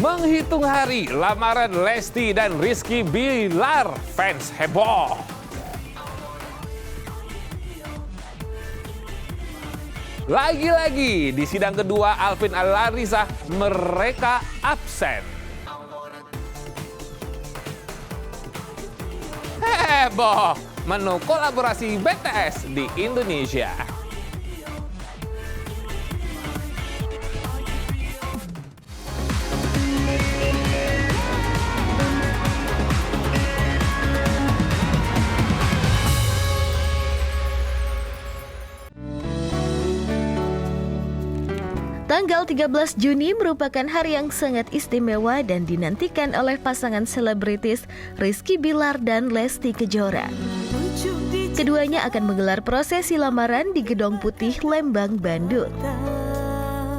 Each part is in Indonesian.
Menghitung hari lamaran Lesti dan Rizky Bilar, fans heboh. Lagi-lagi di sidang kedua Alvin Al-Larissa mereka absen. Heboh menu kolaborasi BTS di Indonesia. Tanggal 13 Juni merupakan hari yang sangat istimewa dan dinantikan oleh pasangan selebritis Rizky Bilar dan Lesti Kejora. Keduanya akan menggelar prosesi lamaran di Gedong Putih, Lembang, Bandung.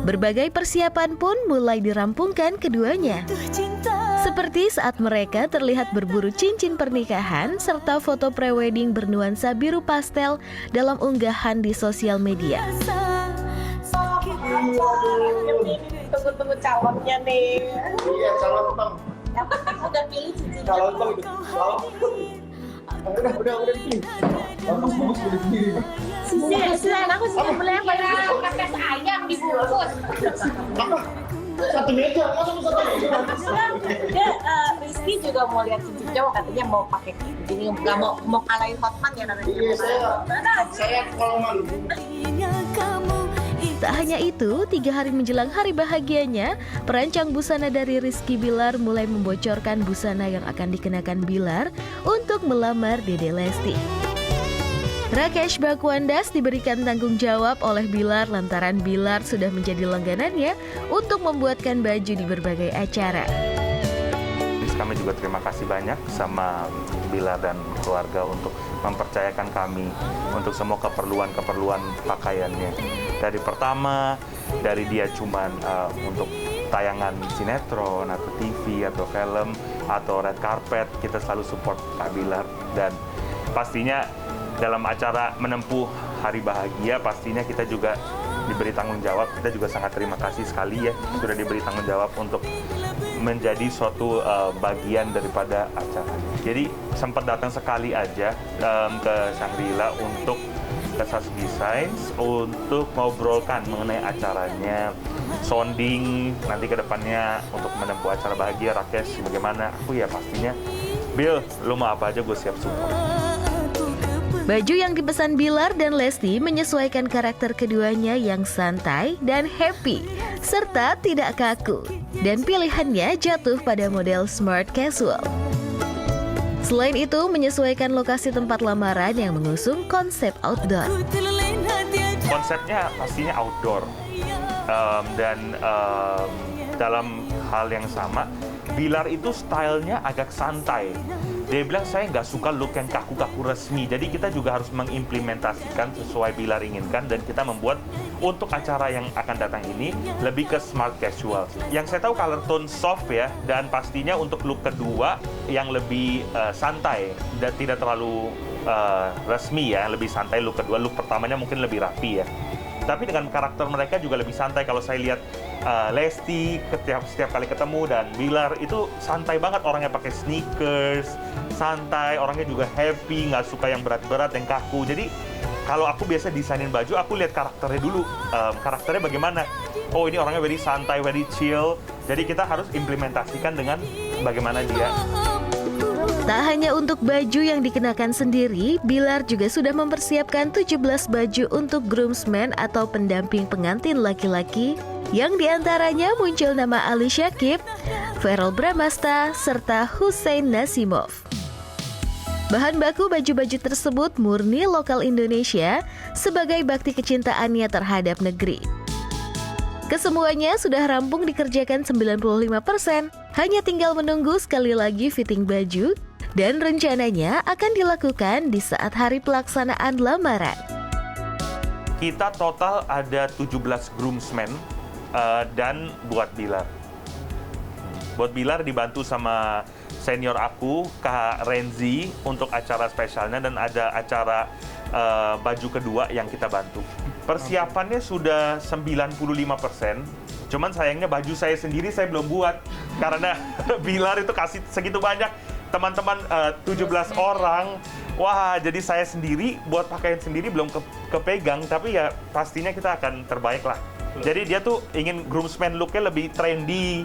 Berbagai persiapan pun mulai dirampungkan keduanya. Seperti saat mereka terlihat berburu cincin pernikahan serta foto prewedding bernuansa biru pastel dalam unggahan di sosial media. Tunggu calonnya nih. Iya, calon bang. Udah pilih cincin. Calon bang itu. Udah dipilih. Bagus udah dipilih. Sisi, aku sih boleh bayar pepes ayam dibungkus. Apa? Satu meja, masa satu meja? Rizky juga mau lihat cincin cowok, katanya mau pakai ini, nggak mau kalahin Hotman ya namanya. Iya, saya kalau malu. Tak hanya itu, 3 hari menjelang hari bahagianya, perancang busana dari Rizky Bilar mulai membocorkan busana yang akan dikenakan Bilar untuk melamar Dede Lesti. Rakesh Bakwandas diberikan tanggung jawab oleh Bilar lantaran Bilar sudah menjadi langganannya untuk membuatkan baju di berbagai acara. Kami juga terima kasih banyak sama Bilar dan keluarga untuk mempercayakan kami untuk semua keperluan pakaiannya. Dari pertama, dari dia cuman untuk tayangan sinetron atau TV atau film atau red carpet, kita selalu support Kak Bilar. Dan pastinya dalam acara menempuh hari bahagia, pastinya kita juga diberi tanggung jawab. Kita juga sangat terima kasih sekali ya, sudah diberi tanggung jawab untuk menjadi suatu bagian daripada acara. Jadi sempat datang sekali aja ke Shangri-La untuk ke Sas Designs untuk ngobrolkan mengenai acaranya, sounding nanti ke depannya untuk menempuh acara bahagia. Rakesh bagaimana? Aku ya pastinya, Bill, lu mau apa aja gue siap support. Baju yang dipesan Bilar dan Lesti menyesuaikan karakter keduanya yang santai dan happy, serta tidak kaku. Dan pilihannya jatuh pada model smart casual. Selain itu, menyesuaikan lokasi tempat lamaran yang mengusung konsep outdoor. Konsepnya pastinya outdoor. Dan dalam hal yang sama, Bilar itu stylenya agak santai. Dia bilang saya nggak suka look yang kaku-kaku resmi. Jadi kita juga harus mengimplementasikan sesuai Bilar inginkan dan kita membuat untuk acara yang akan datang ini lebih ke smart casual. Yang saya tahu color tone soft ya, dan pastinya untuk look kedua yang lebih santai dan tidak terlalu resmi ya, lebih santai look kedua. Look pertamanya mungkin lebih rapi ya. Tapi dengan karakter mereka juga lebih santai. Kalau saya lihat Lesti setiap kali ketemu dan Bilar itu santai banget, orangnya pakai sneakers, santai, orangnya juga happy, nggak suka yang berat-berat, yang kaku. Jadi kalau aku biasa desainin baju, aku lihat karakternya dulu, karakternya bagaimana. Oh ini orangnya very santai, very chill. Jadi kita harus implementasikan dengan bagaimana dia. Tak hanya untuk baju yang dikenakan sendiri, Bilar juga sudah mempersiapkan 17 baju untuk groomsmen atau pendamping pengantin laki-laki, yang diantaranya muncul nama Ali Syakib, Verrell Bramasta, serta Hussein Nasimov. Bahan baku baju-baju tersebut murni lokal Indonesia sebagai bakti kecintaannya terhadap negeri. Kesemuanya sudah rampung dikerjakan 95%, hanya tinggal menunggu sekali lagi fitting baju, dan rencananya akan dilakukan di saat hari pelaksanaan lamaran. Kita total ada 17 groomsmen dan buat Bilar. Buat Bilar dibantu sama senior aku, Kak Renzi, untuk acara spesialnya, dan ada acara baju kedua yang kita bantu. Persiapannya sudah 95%, Cuman sayangnya baju saya sendiri saya belum buat karena Bilar itu kasih segitu banyak teman-teman 17 orang. Wah, jadi saya sendiri buat pakaian sendiri belum kepegang, tapi ya pastinya kita akan terbaik lah. Jadi dia tuh ingin groomsman look-nya lebih trendy,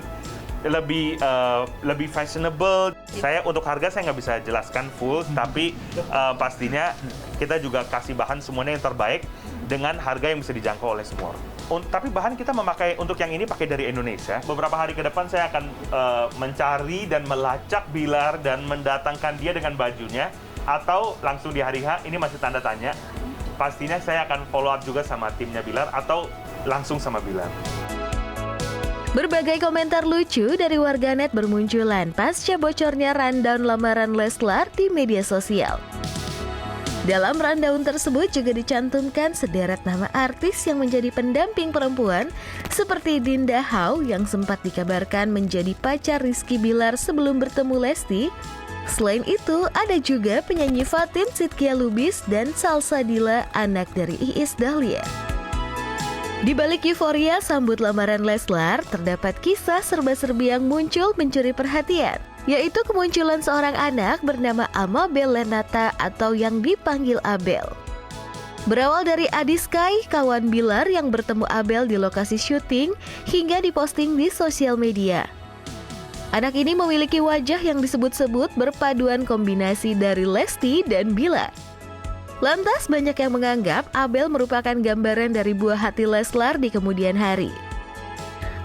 lebih fashionable. Saya untuk harga saya nggak bisa jelaskan full, tapi pastinya kita juga kasih bahan semuanya yang terbaik dengan harga yang bisa dijangkau oleh semua orang. Tapi bahan kita memakai untuk yang ini pakai dari Indonesia. Beberapa hari ke depan saya akan mencari dan melacak Bilar dan mendatangkan dia dengan bajunya, atau langsung di hari H, ini masih tanda tanya. Pastinya saya akan follow up juga sama timnya Bilar atau langsung sama Bilar. Berbagai komentar lucu dari warganet bermunculan pasca bocornya rundown lamaran Leslar di media sosial. Dalam rundown tersebut juga dicantumkan sederet nama artis yang menjadi pendamping perempuan seperti Dinda Hau yang sempat dikabarkan menjadi pacar Rizky Bilar sebelum bertemu Lesti. Selain itu, ada juga penyanyi Fatin Sidkia Lubis dan Salsabila, anak dari Iis Dahlia. Di balik euforia sambut lamaran Leslar, terdapat kisah serba-serbi yang muncul mencuri perhatian, yaitu kemunculan seorang anak bernama Amabel Lenata atau yang dipanggil Abel. Berawal dari Adi Sky, kawan Bilar yang bertemu Abel di lokasi syuting hingga diposting di sosial media. Anak ini memiliki wajah yang disebut-sebut berpaduan kombinasi dari Lesti dan Bilar. Lantas banyak yang menganggap Abel merupakan gambaran dari buah hati Leslar di kemudian hari.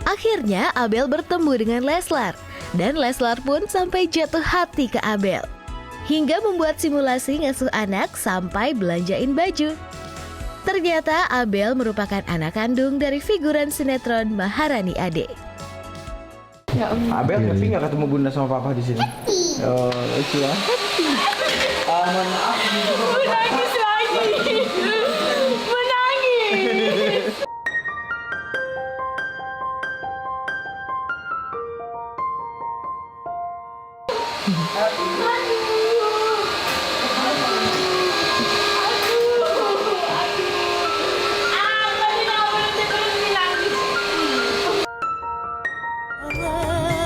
Akhirnya Abel bertemu dengan Leslar, dan Leslar pun sampai jatuh hati ke Abel. Hingga membuat simulasi ngasuh anak sampai belanjain baju. Ternyata Abel merupakan anak kandung dari figuran sinetron Maharani Ade. Abel happy nggak ketemu bunda sama papa di sini? Oh, lucu ya. Mohon maaf. Menangis lagi. Menangis.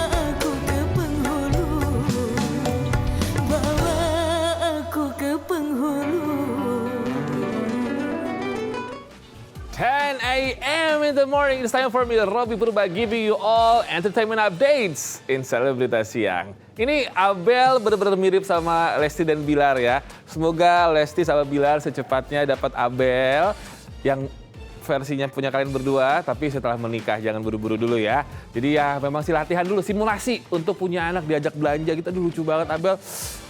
Aku ke penghulu, bawa aku ke penghulu. 10 a.m. in the morning, it's time for me, Robby Purba, giving you all entertainment updates in Selebritas Siang. Ini Abel benar-benar mirip sama Lesti dan Bilar ya. Semoga Lesti sama Bilar secepatnya dapat Abel yang versinya punya kalian berdua, tapi setelah menikah jangan buru-buru dulu ya. Jadi ya memang sih latihan dulu, simulasi untuk punya anak diajak belanja gitu. Aduh lucu banget Abel.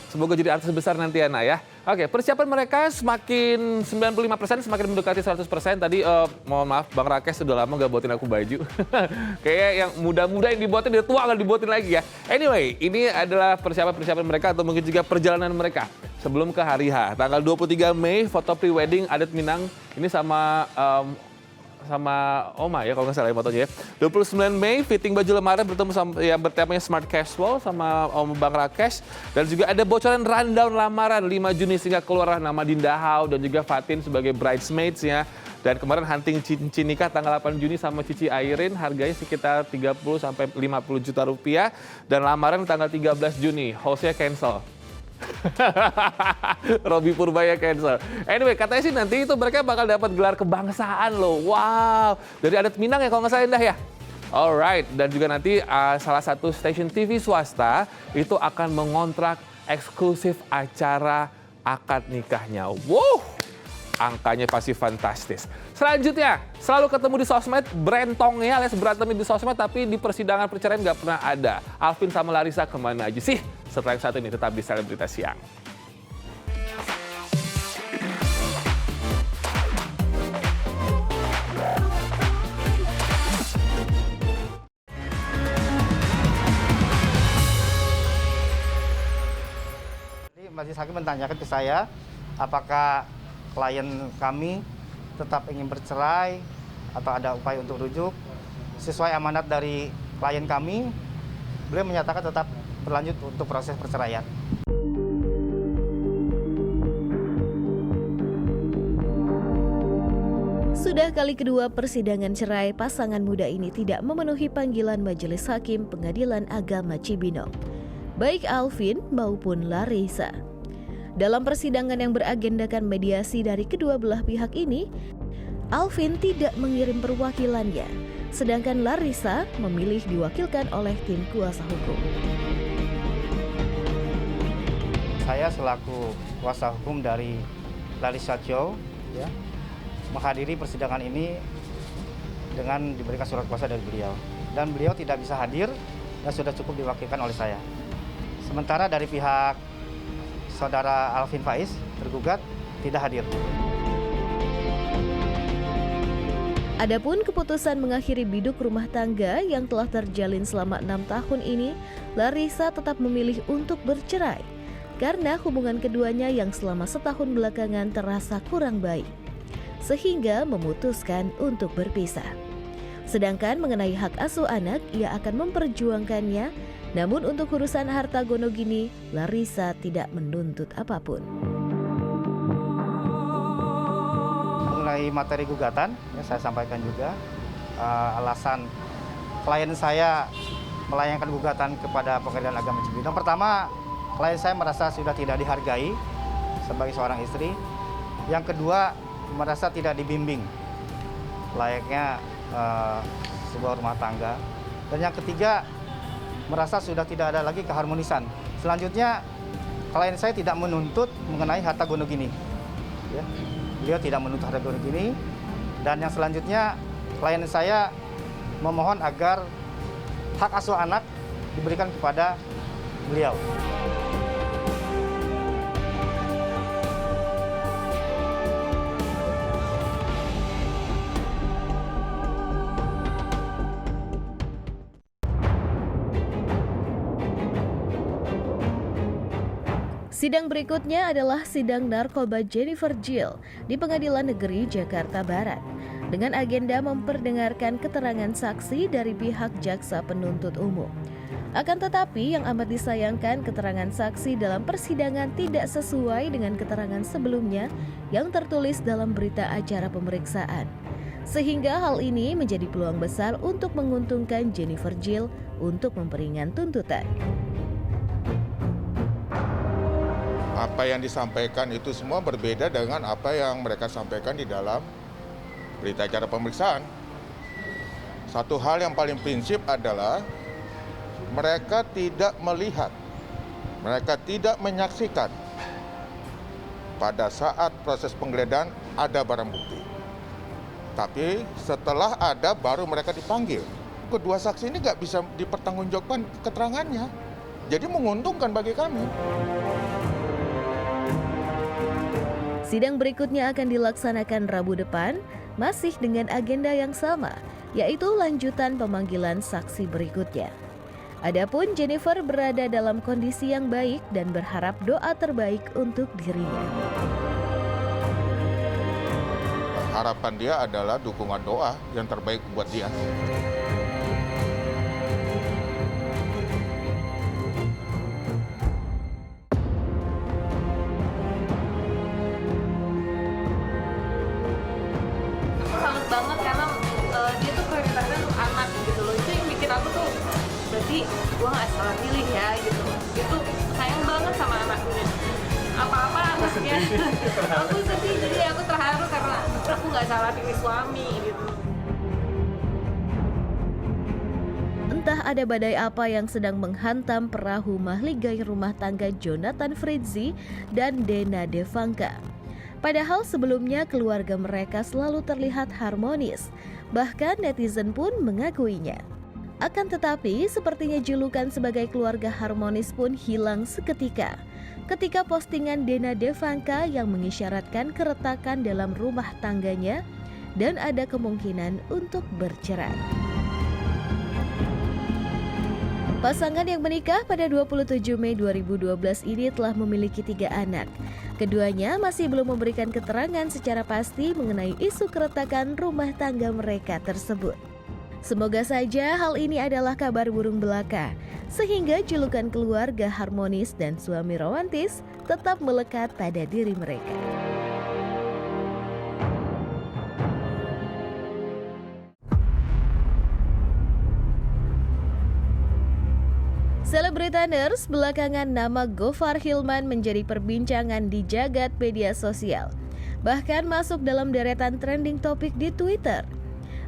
Semoga jadi artis besar nanti ya, Nak ya. Oke, persiapan mereka semakin 95%, semakin mendekati 100%. Tadi, mohon maaf, Bang Rakes sudah lama gak buatin aku baju. Kayak yang muda-muda yang dibuatin, dia tua gak dibuatin lagi ya. Anyway, ini adalah persiapan mereka atau mungkin juga perjalanan mereka sebelum ke hari H. Tanggal 23 Mei, foto pre-wedding Adet Minang. Ini sama Oma ya kalau nggak salah ya fotonya ya. 29 Mei fitting baju lebaran bertemu sama yang bertemanya smart casual sama Om Bang Rakes, dan juga ada bocoran rundown lamaran 5 Juni sehingga keluar nama Dinda Hau dan juga Fatin sebagai bridesmaids ya. Dan kemarin hunting cincin nikah tanggal 8 Juni sama Cici Airin, harganya sekitar 30 sampai 50 juta rupiah, dan lamaran tanggal 13 Juni. Hostnya cancel. Robby Purbaya cancel. Anyway, katanya sih nanti itu mereka bakal dapat gelar kebangsaan loh. Wow, dari adat Minang ya kalau nggak salah Indah ya. Alright, dan juga nanti salah satu stasiun TV swasta itu akan mengontrak eksklusif acara akad nikahnya. Wow, angkanya pasti fantastis. Selanjutnya, selalu ketemu di sosmed, berentongnya alias berantemnya di sosmed, tapi di persidangan perceraian nggak pernah ada. Alvin sama Larissa kemana aja sih? Setelah yang satu ini tetap di Selebritas Siang. Majelis Hakim menanyakan ke saya, apakah klien kami tetap ingin bercerai atau ada upaya untuk rujuk. Sesuai amanat dari klien kami, beliau menyatakan tetap berlanjut untuk proses perceraian. Sudah kali kedua persidangan cerai, pasangan muda ini tidak memenuhi panggilan Majelis Hakim Pengadilan Agama Cibinong, baik Alvin maupun Larissa. Dalam persidangan yang beragendakan mediasi dari kedua belah pihak ini, Alvin tidak mengirim perwakilannya, sedangkan Larissa memilih diwakilkan oleh tim kuasa hukum. Saya selaku kuasa hukum dari Larissa Chow, menghadiri persidangan ini dengan diberikan surat kuasa dari beliau. Dan beliau tidak bisa hadir dan sudah cukup diwakilkan oleh saya. Sementara dari pihak saudara Alvin Faiz, tergugat, tidak hadir. Adapun keputusan mengakhiri biduk rumah tangga yang telah terjalin selama 6 tahun ini, Larissa tetap memilih untuk bercerai karena hubungan keduanya yang selama setahun belakangan terasa kurang baik, sehingga memutuskan untuk berpisah. Sedangkan mengenai hak asuh anak, ia akan memperjuangkannya, namun untuk urusan harta gonogini, Larissa tidak menuntut apapun. Mengenai materi gugatan, saya sampaikan juga alasan klien saya melayangkan gugatan kepada Pengadilan Agama Cibinong. Pertama, klien saya merasa sudah tidak dihargai sebagai seorang istri. Yang kedua, merasa tidak dibimbing layaknya sebuah rumah tangga. Dan yang ketiga, merasa sudah tidak ada lagi keharmonisan. Selanjutnya, klien saya tidak menuntut mengenai harta gonogini. Beliau tidak menuntut harta gonogini. Dan yang selanjutnya, klien saya memohon agar hak asuh anak diberikan kepada beliau. Sidang berikutnya adalah sidang narkoba Jennifer Jill di Pengadilan Negeri Jakarta Barat dengan agenda memperdengarkan keterangan saksi dari pihak jaksa penuntut umum. Akan tetapi yang amat disayangkan, keterangan saksi dalam persidangan tidak sesuai dengan keterangan sebelumnya yang tertulis dalam berita acara pemeriksaan. Sehingga hal ini menjadi peluang besar untuk menguntungkan Jennifer Jill untuk memperingan tuntutan. Apa yang disampaikan itu semua berbeda dengan apa yang mereka sampaikan di dalam berita acara pemeriksaan. Satu hal yang paling prinsip adalah mereka tidak melihat, mereka tidak menyaksikan pada saat proses penggeledahan ada barang bukti. Tapi setelah ada baru mereka dipanggil. Kedua saksi ini nggak bisa dipertanggungjawabkan keterangannya. Jadi menguntungkan bagi kami. Sidang berikutnya akan dilaksanakan Rabu depan, masih dengan agenda yang sama, yaitu lanjutan pemanggilan saksi berikutnya. Adapun Jennifer berada dalam kondisi yang baik dan berharap doa terbaik untuk dirinya. Harapan dia adalah dukungan doa yang terbaik buat dia. Banget karena dia tuh prioritasnya untuk anak gitu loh. Itu yang bikin aku tuh berarti gua nggak salah pilih ya gitu. Itu sayang banget sama anaknya. Apa-apa anaknya. Aku sedih, jadi aku terharu karena aku nggak salah pilih suami gitu. Entah ada badai apa yang sedang menghantam perahu mahligai rumah tangga Jonathan Fritzi dan Dena Devanka. Padahal sebelumnya keluarga mereka selalu terlihat harmonis, bahkan netizen pun mengakuinya. Akan tetapi, sepertinya julukan sebagai keluarga harmonis pun hilang seketika ketika postingan Dena Devanka yang mengisyaratkan keretakan dalam rumah tangganya dan ada kemungkinan untuk bercerai. Pasangan yang menikah pada 27 Mei 2012 ini telah memiliki 3 anak. Keduanya masih belum memberikan keterangan secara pasti mengenai isu keretakan rumah tangga mereka tersebut. Semoga saja hal ini adalah kabar burung belaka, sehingga julukan keluarga harmonis dan suami romantis tetap melekat pada diri mereka. Selebritaners, belakangan nama Gofar Hilman menjadi perbincangan di jagat media sosial. Bahkan masuk dalam deretan trending topik di Twitter.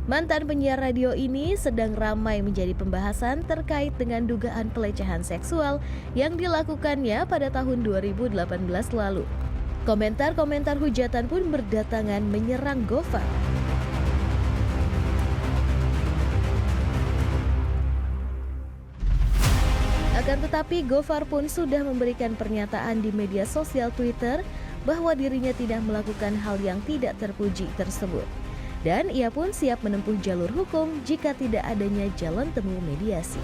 Mantan penyiar radio ini sedang ramai menjadi pembahasan terkait dengan dugaan pelecehan seksual yang dilakukannya pada tahun 2018 lalu. Komentar-komentar hujatan pun berdatangan menyerang Gofar. Akan tetapi Gofar pun sudah memberikan pernyataan di media sosial Twitter bahwa dirinya tidak melakukan hal yang tidak terpuji tersebut. Dan ia pun siap menempuh jalur hukum jika tidak adanya jalan temu mediasi.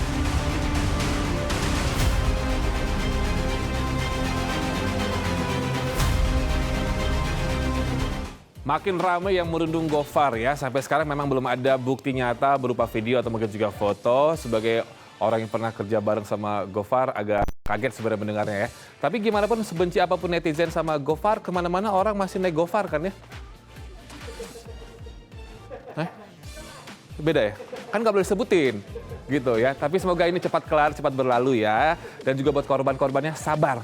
Makin ramai yang merundung Gofar ya. Sampai sekarang memang belum ada bukti nyata berupa video atau mungkin juga foto. Sebagai orang yang pernah kerja bareng sama Gofar, agak kaget sebenarnya mendengarnya ya. Tapi gimana pun sebenci apapun netizen sama Gofar, kemana-mana orang masih naik Gofar kan ya? Beda ya? Kan nggak boleh sebutin gitu ya. Tapi semoga ini cepat kelar, cepat berlalu ya. Dan juga buat korban-korbannya sabar.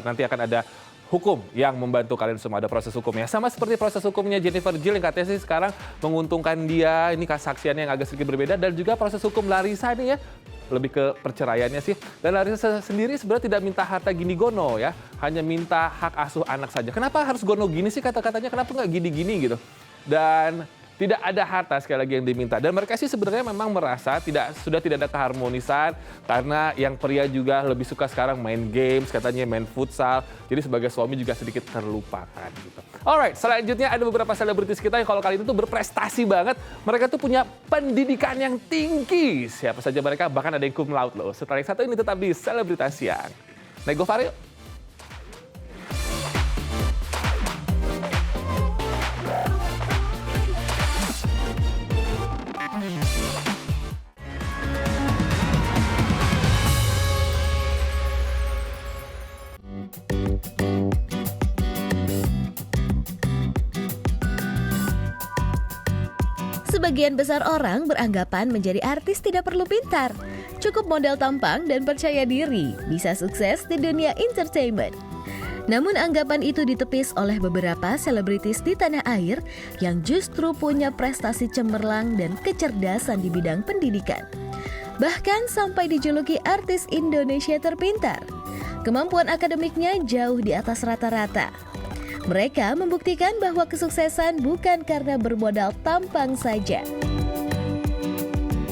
Nanti akan ada hukum yang membantu kalian semua, ada proses hukumnya. Sama seperti proses hukumnya Jennifer Jill yang katanya sih sekarang menguntungkan dia. Ini kesaksiannya yang agak sedikit berbeda. Dan juga proses hukum Larissa nih ya. Lebih ke perceraiannya sih. Dan Larissa sendiri sebenarnya tidak minta harta gini gono ya. Hanya minta hak asuh anak saja. Kenapa harus gono gini sih kata-katanya? Kenapa nggak gini-gini gitu? Dan tidak ada harta sekali lagi yang diminta. Dan mereka sih sebenarnya memang merasa sudah tidak ada keharmonisan. Karena yang pria juga lebih suka sekarang main games, katanya main futsal. Jadi sebagai suami juga sedikit terlupakan gitu. Alright, selanjutnya ada beberapa selebritis kita yang kalau kali ini tuh berprestasi banget. Mereka tuh punya pendidikan yang tinggi. Siapa saja mereka, bahkan ada yang cum laude loh. Setelah yang satu ini tetap di Selebritas Siang. Naik Gofar yuk. Sebagian besar orang beranggapan menjadi artis tidak perlu pintar. Cukup modal tampang dan percaya diri, bisa sukses di dunia entertainment. Namun anggapan itu ditepis oleh beberapa selebritis di tanah air yang justru punya prestasi cemerlang dan kecerdasan di bidang pendidikan. Bahkan sampai dijuluki artis Indonesia terpintar. Kemampuan akademiknya jauh di atas rata-rata. Mereka membuktikan bahwa kesuksesan bukan karena bermodal tampang saja.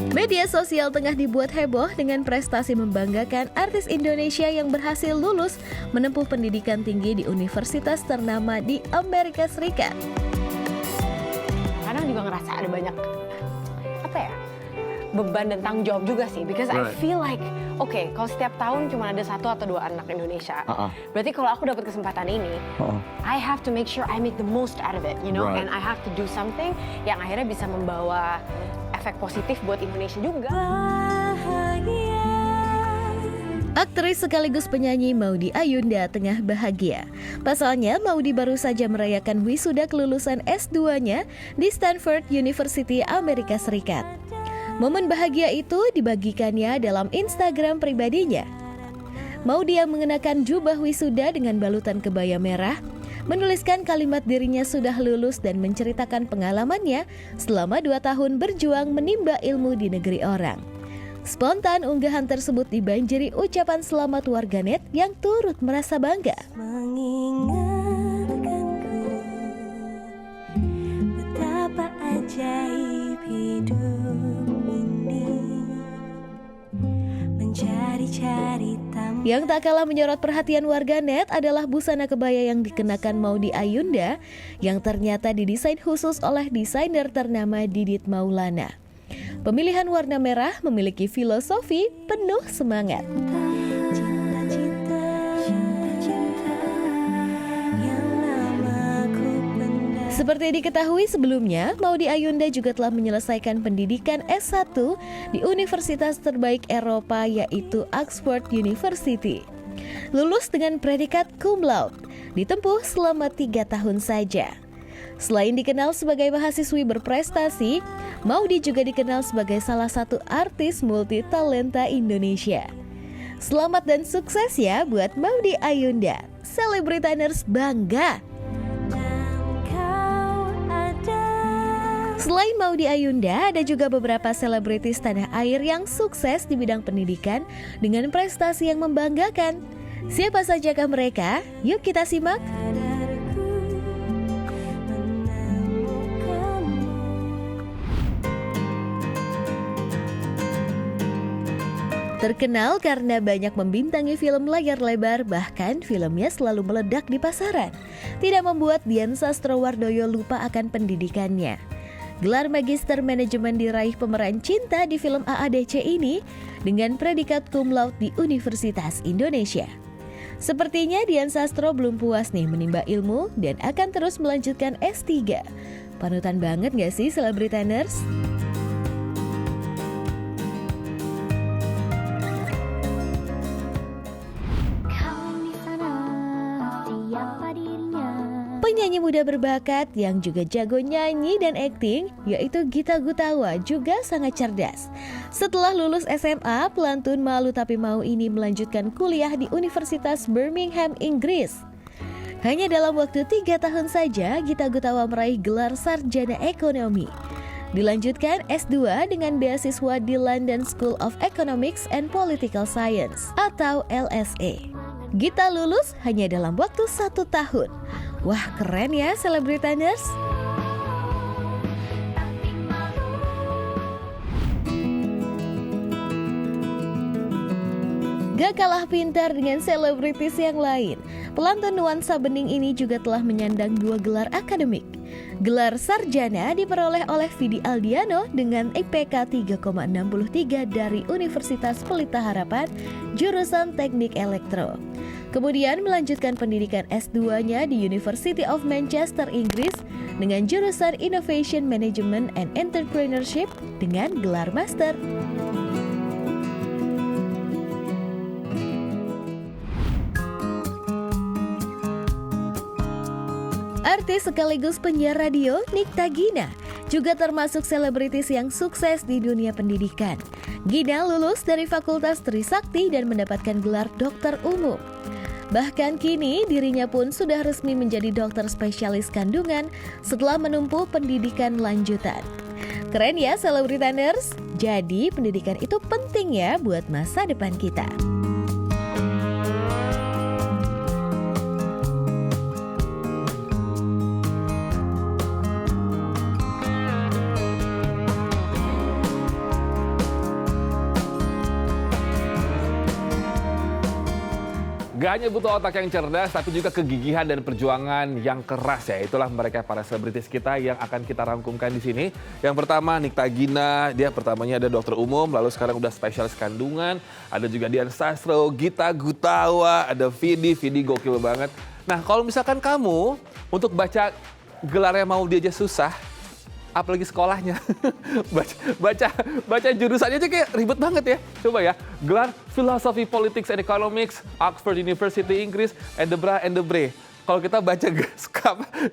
Media sosial tengah dibuat heboh dengan prestasi membanggakan artis Indonesia yang berhasil lulus menempuh pendidikan tinggi di universitas ternama di Amerika Serikat. Kadang juga ngerasa ada banyak beban dan tanggung jawab juga sih, because I feel like kalau setiap tahun cuma ada 1 atau 2 anak Indonesia, berarti kalau aku dapat kesempatan ini, I have to make sure I make the most out of it, you know, and I have to do something yang akhirnya bisa membawa efek positif buat Indonesia juga. Aktris sekaligus penyanyi Maudy Ayunda tengah bahagia. Pasalnya, Maudy baru saja merayakan wisuda kelulusan S2-nya di Stanford University, Amerika Serikat. Momen bahagia itu dibagikannya dalam Instagram pribadinya. Maudy yang mengenakan jubah wisuda dengan balutan kebaya merah, menuliskan kalimat dirinya sudah lulus dan menceritakan pengalamannya selama 2 tahun berjuang menimba ilmu di negeri orang. Spontan unggahan tersebut dibanjiri ucapan selamat warganet yang turut merasa bangga. Mengingatkanku betapa ajaib hidup ini, mencari-cari tamu. Yang tak kalah menyorot perhatian warganet adalah busana kebaya yang dikenakan Maudy Ayunda yang ternyata didesain khusus oleh desainer ternama Didit Maulana. Pemilihan warna merah memiliki filosofi penuh semangat. Seperti diketahui sebelumnya, Maudy Ayunda juga telah menyelesaikan pendidikan S1 di universitas terbaik Eropa yaitu Oxford University. Lulus dengan predikat cum laude, ditempuh selama 3 tahun saja. Selain dikenal sebagai mahasiswi berprestasi, Maudy juga dikenal sebagai salah satu artis multitalenta Indonesia. Selamat dan sukses ya buat Maudy Ayunda. Celebritaners bangga. Selain Maudy Ayunda, ada juga beberapa selebritis tanah air yang sukses di bidang pendidikan dengan prestasi yang membanggakan. Siapa sajakah mereka? Yuk kita simak. Terkenal karena banyak membintangi film layar lebar, bahkan filmnya selalu meledak di pasaran. Tidak membuat Dian Sastrowardoyo lupa akan pendidikannya. Gelar Magister Manajemen diraih pemeran cinta di film AADC ini dengan predikat cum laude di Universitas Indonesia. Sepertinya Dian Sastro belum puas nih menimba ilmu dan akan terus melanjutkan S3. Panutan banget gak sih Celebritaners? Penyanyi muda berbakat yang juga jago nyanyi dan akting, yaitu Gita Gutawa, juga sangat cerdas. Setelah lulus SMA, pelantun Malu Tapi Mau ini melanjutkan kuliah di Universitas Birmingham, Inggris. Hanya dalam waktu 3 tahun saja, Gita Gutawa meraih gelar sarjana ekonomi. Dilanjutkan S2 dengan beasiswa di London School of Economics and Political Science atau LSE. Gita lulus hanya dalam waktu 1 tahun. Wah, keren ya Celebritaners. Gak kalah pintar dengan selebritis yang lain, pelantun nuansa bening ini juga telah menyandang 2 gelar akademik. Gelar sarjana diperoleh oleh Vidi Aldiano dengan IPK 3,63 dari Universitas Pelita Harapan, jurusan Teknik Elektro. Kemudian melanjutkan pendidikan S2-nya di University of Manchester, Inggris dengan jurusan Innovation Management and Entrepreneurship dengan gelar master. Artis sekaligus penyiar radio Nikta Gina juga termasuk selebritis yang sukses di dunia pendidikan. Gina lulus dari Fakultas Trisakti dan mendapatkan gelar dokter umum. Bahkan kini dirinya pun sudah resmi menjadi dokter spesialis kandungan setelah menempuh pendidikan lanjutan. Keren ya Celebritaners? Jadi pendidikan itu penting ya buat masa depan kita. Gak hanya butuh otak yang cerdas, tapi juga kegigihan dan perjuangan yang keras ya. Itulah mereka para selebritis kita yang akan kita rangkumkan di sini. Yang pertama Nikta Gina, dia pertamanya ada dokter umum, lalu sekarang udah spesialis kandungan. Ada juga Dian Sastro, Gita Gutawa, ada Vidi gokil banget. Nah kalau misalkan kamu untuk baca gelarnya mau dia aja susah, apalagi sekolahnya. baca jurusannya aja kayak ribet banget ya. Coba ya, gelar Philosophy, Politics and Economics, Oxford University, Inggris, and the Bre. Kalau kita baca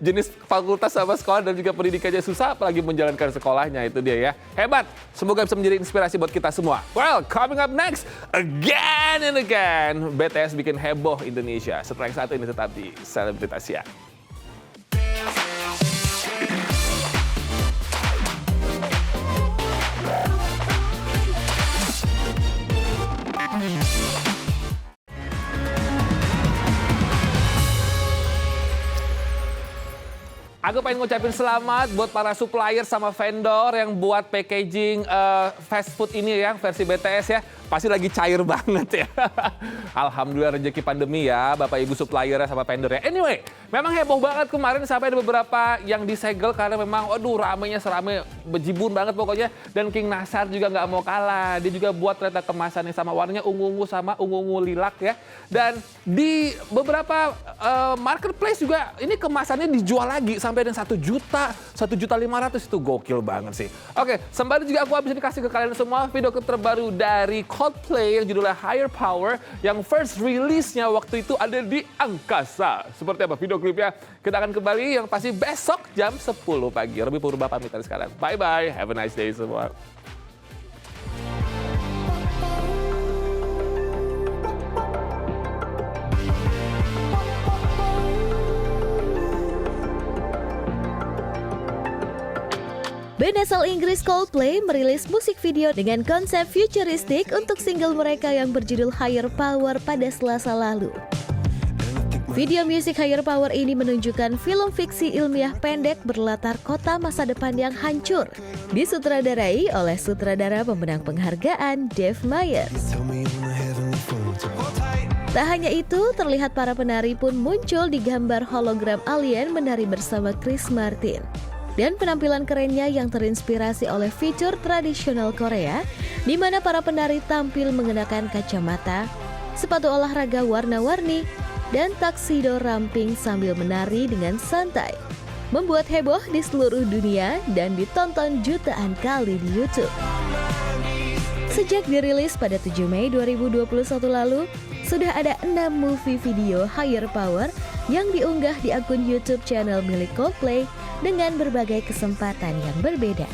jenis fakultas sama sekolah dan juga pendidikannya susah, apalagi menjalankan sekolahnya, itu dia ya. Hebat, semoga bisa menjadi inspirasi buat kita semua. Well, coming up next, again and again, BTS bikin heboh Indonesia. Setelah yang satu ini tetap di Selebritas Siang. Aku pengen ngucapin selamat buat para supplier sama vendor yang buat packaging fast food ini ya, versi BTS ya. Pasti lagi cair banget ya. Alhamdulillah rezeki pandemi ya, Bapak Ibu supplier sama vendor ya. Anyway, memang heboh banget kemarin sampai ada beberapa yang disegel karena memang waduh ramenya serame bejibun banget pokoknya. Dan King Nasar juga nggak mau kalah. Dia juga buat ternyata kemasannya sama warnanya ungu-ungu sama ungu-ungu lilac ya. Dan di beberapa marketplace juga ini kemasannya dijual lagi sampai dengan 1 juta, 1.500.000 itu gokil banget sih. Oke, sembari juga aku habis dikasih ke kalian semua video klip terbaru dari Coldplay yang judulnya Higher Power yang first release-nya waktu itu ada di angkasa. Seperti apa video klipnya? Kita akan kembali yang pasti besok jam 10 pagi. Robby Purba pamit dari sekarang. Bye-bye. Have a nice day semua. Band asal Inggris Coldplay merilis musik video dengan konsep futuristik untuk single mereka yang berjudul Higher Power pada Selasa lalu. Video musik Higher Power ini menunjukkan film fiksi ilmiah pendek berlatar kota masa depan yang hancur, disutradarai oleh sutradara pemenang penghargaan Dave Meyers. Tak hanya itu, terlihat para penari pun muncul di gambar hologram alien menari bersama Chris Martin. Dan penampilan kerennya yang terinspirasi oleh fitur tradisional Korea, di mana para penari tampil mengenakan kacamata, sepatu olahraga warna-warni, dan taksido ramping sambil menari dengan santai, membuat heboh di seluruh dunia dan ditonton jutaan kali di YouTube. Sejak dirilis pada 7 Mei 2021 lalu, sudah ada 6 movie video Higher Power yang diunggah di akun YouTube channel milik Coldplay dengan berbagai kesempatan yang berbeda.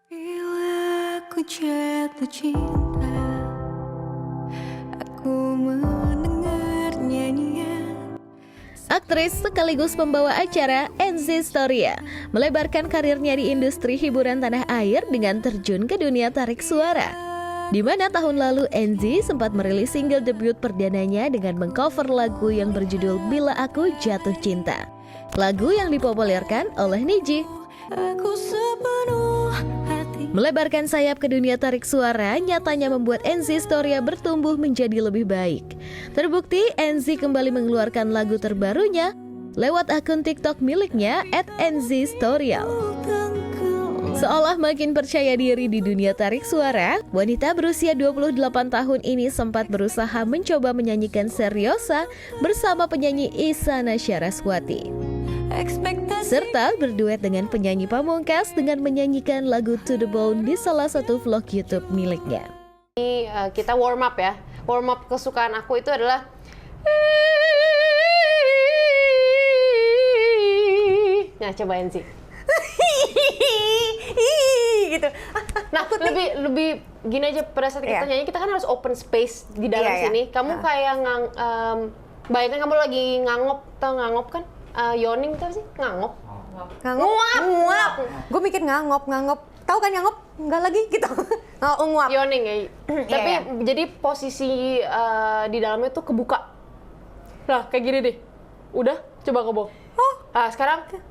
Bila aku jatuh cinta, aku mendengar nyanyian. Aktris sekaligus pembawa acara Enzy Storia melebarkan karirnya di industri hiburan tanah air dengan terjun ke dunia tarik suara. Di mana tahun lalu Enzy sempat merilis single debut perdananya dengan mengcover lagu yang berjudul Bila Aku Jatuh Cinta. Lagu yang dipopulerkan oleh Niji. Aku sepenuh hati. Melebarkan sayap ke dunia tarik suara nyatanya membuat Enzy Storia bertumbuh menjadi lebih baik. Terbukti Enzy kembali mengeluarkan lagu terbarunya lewat akun TikTok miliknya @EnzyStorial. Seolah makin percaya diri di dunia tarik suara, wanita berusia 28 tahun ini sempat berusaha mencoba menyanyikan Seriosa bersama penyanyi Isyana Saraswati, serta berduet dengan penyanyi Pamungkas dengan menyanyikan lagu To The Bone di salah satu vlog YouTube miliknya. Ini kita warm up ya. Warm up kesukaan aku itu adalah nah, cobain sih. Gitu. Nah, lebih gini aja, pada saat kita nyanyi kita kan harus open space di dalam sini. Kamu kayak bayangkan kamu lagi ngangop, tau ngangop kan? Yawning tau sih? Ngangop. Nguap. Gue mikir ngangop. Tahu kan ngangop? Enggak lagi gitu. Nguap. Yawning ya. Tapi jadi posisi di dalamnya tuh kebuka. Nah, kayak gini deh. Udah, coba kebo. Oh. Nah, sekarang coba.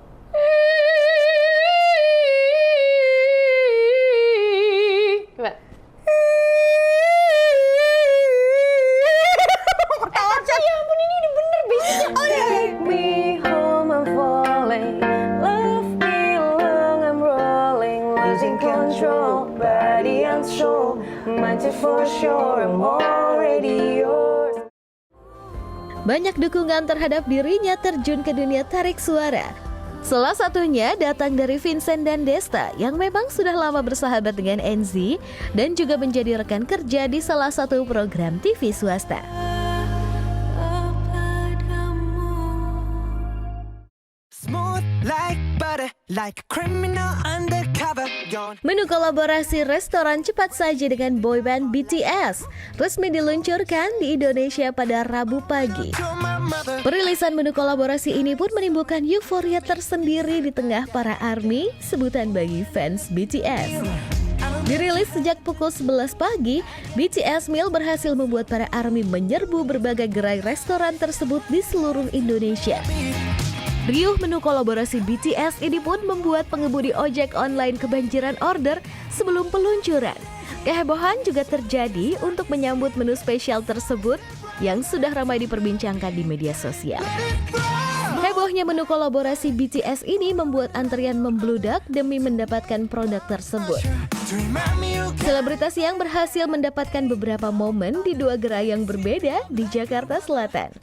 Ya ampun, ini udah bener basicnya. Oh iya. Me home I'm falling, love me long I'm rolling, losing control, body unsure, mind for sure I'm already yours. Banyak dukungan terhadap dirinya terjun ke dunia tarik suara. Salah satunya datang dari Vincent dan Desta yang memang sudah lama bersahabat dengan Enzy dan juga menjadi rekan kerja di salah satu program TV swasta. Menu kolaborasi restoran cepat saji dengan boyband BTS resmi diluncurkan di Indonesia pada Rabu pagi. Perilisan menu kolaborasi ini pun menimbulkan euforia tersendiri di tengah para ARMY, sebutan bagi fans BTS. Dirilis sejak pukul 11 pagi, BTS Meal berhasil membuat para ARMY menyerbu berbagai gerai restoran tersebut di seluruh Indonesia. Riuh menu kolaborasi BTS ini pun membuat pengemudi ojek online kebanjiran order sebelum peluncuran. Kehebohan juga terjadi untuk menyambut menu spesial tersebut yang sudah ramai diperbincangkan di media sosial. Hebohnya menu kolaborasi BTS ini membuat antrian membludak demi mendapatkan produk tersebut. Selebritas yang berhasil mendapatkan beberapa momen di dua gerai yang berbeda di Jakarta Selatan.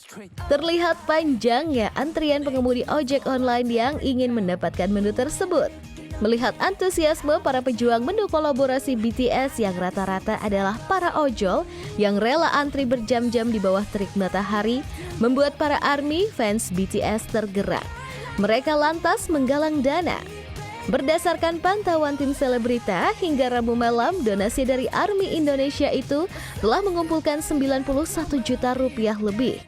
Terlihat panjangnya antrian pengemudi ojek online yang ingin mendapatkan menu tersebut. Melihat antusiasme para pejuang menu kolaborasi BTS yang rata-rata adalah para ojol yang rela antri berjam-jam di bawah terik matahari, membuat para ARMY fans BTS tergerak. Mereka lantas menggalang dana. Berdasarkan pantauan tim Selebrita, hingga Rabu malam, donasi dari ARMY Indonesia itu telah mengumpulkan 91 juta rupiah lebih.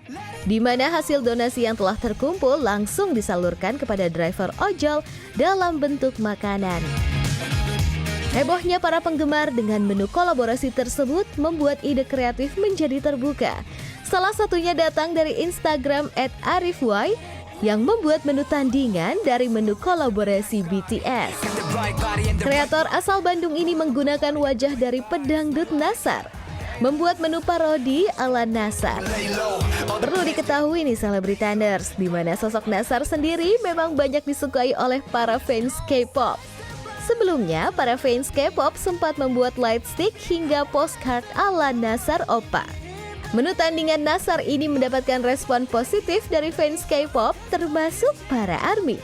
Di mana hasil donasi yang telah terkumpul langsung disalurkan kepada driver ojol dalam bentuk makanan. Hebohnya para penggemar dengan menu kolaborasi tersebut membuat ide kreatif menjadi terbuka. Salah satunya datang dari Instagram @arify yang membuat menu tandingan dari menu kolaborasi BTS. Kreator asal Bandung ini menggunakan wajah dari pedangdut Nassar, membuat menu parodi ala Nassar. Perlu diketahui nih Selebritaners, di mana sosok Nassar sendiri memang banyak disukai oleh para fans K-pop. Sebelumnya, para fans K-pop sempat membuat light stick hingga postcard ala Nassar Oppa. Menu tandingan Nassar ini mendapatkan respon positif dari fans K-pop termasuk para ARMY.